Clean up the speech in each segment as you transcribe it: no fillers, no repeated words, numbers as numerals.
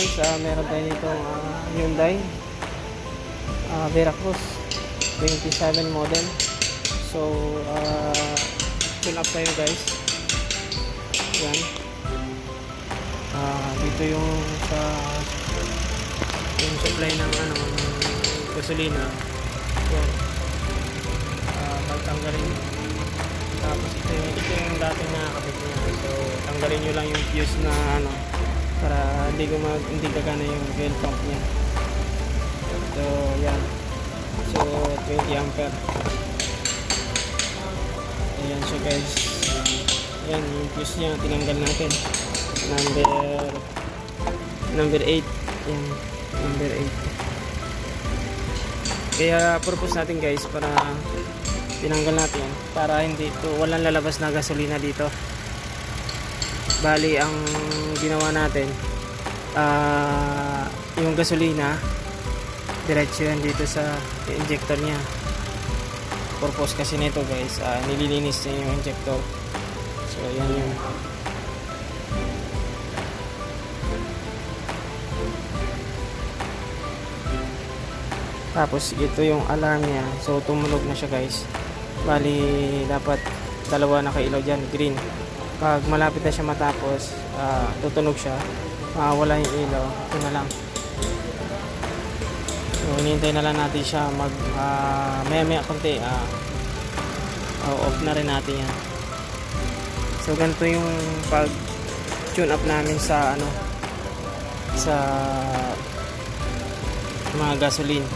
guys, meron tayo ditong Hyundai Veracruz 27 model. So tune up tayo guys. Yan. Dito yung supply ng ng gasolina. Yan. Tanggalin. Tapos ito yung dating nakakabit niya. So tanggalin nyo lang yung fuse na para hindi gagana yung fuel pump niya. So yan. So 20 ampere. Ayan siya guys. Ayan yung fuse niya tinanggal natin. Number 8. Ayan, number 8. Kaya purpose natin guys para tinanggal natin para hindi ito walang lalabas na gasolina dito. Bali ang ginawa natin yung gasolina diretso yan dito sa injector niya. Purpose kasi nito guys, nililinis niya yung injector. So yan yun. Tapos ito yung alarm niya. So tumunog na siya guys. Bali dapat dalawa nakailaw dyan, green. Pag malapit na siya matapos, tutunog siya, mawala yung ilaw. Ito na lang. So hinihintay na lang natin siya maya konti, off na rin natin yan. So ganito yung pag tune up namin sa sa mga gasoline.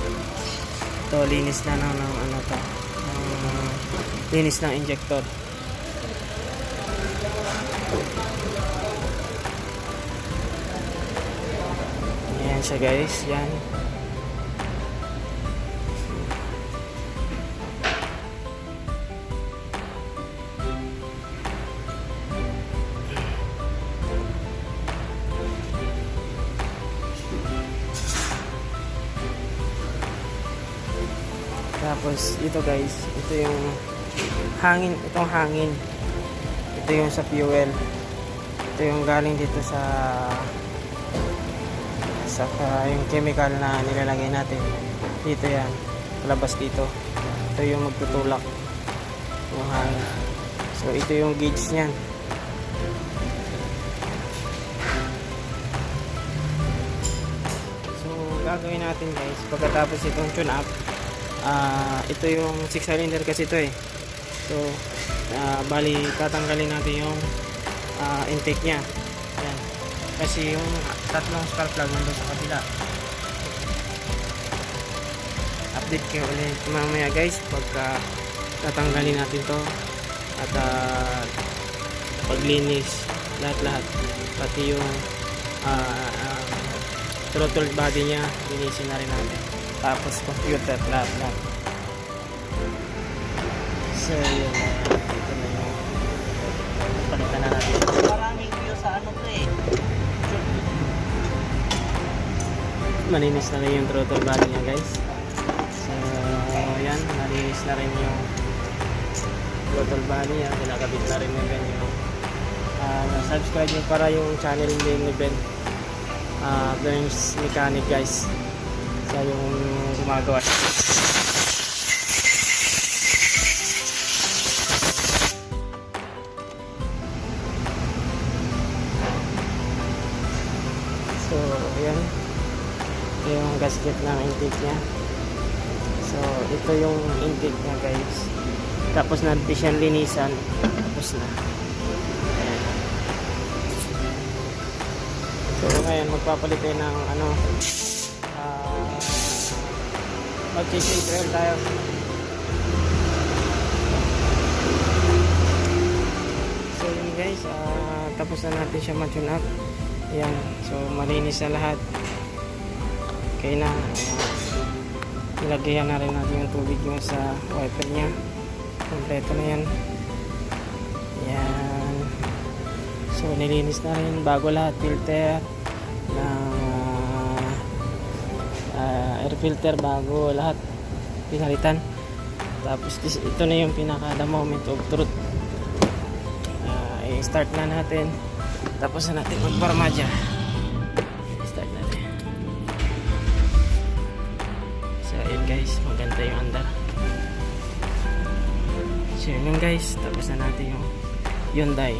Ito linis na ng linis ng injector. Ayan siya guys, yan. Tapos ito guys, ito yung hangin, ito yung sa fuel, ito yung galing dito sa yung chemical na nilalagay natin dito, yan labas dito. Ito yung magtutulak yung hangin. So ito yung gauge niyan. So gagawin natin guys pagkatapos itong tune up, ito yung 6 cylinder kasi ito so bali tatanggalin natin yung intake nya. Yan. Kasi yung tatlong spark plug nandun sa kabila. Update kayo ulit mamaya guys pagka tatanggalin natin to at paglinis lahat pati yung throttle body nya linisin na rin natin. Tapos computer, lahat. So yun, ito na yung palitan na natin. Maraming view sa to Malinis na rin yung throttle body niya guys. So yan, malinis na rin yung throttle body niya. Kinakabit na rin yung ganyan. Subscribe nyo para yung channel ni Ben Burns Mechanic guys. Yung gumagawa. So ayan, ito yung gasket ng intake nya. So ito yung intake nya guys. Tapos natin siyang linisan. Tapos na. Ayan. So ngayon magpapalit tayo ng mag-change oil tayo. So yun guys, tapos na natin siya ma-tune up. Ayan, so malinis na lahat. Okay na. Ilagyan na rin natin yung tubig yung sa wiper nya. Kompleto na yan. Ayan. So nilinis na rin bago lahat, filter na air filter bago lahat pinalitan. Tapos ito na yung pinaka the moment of truth. I-start na natin. Tapos na natin magparmadya. Start na So yun guys, tapos na natin yung Hyundai.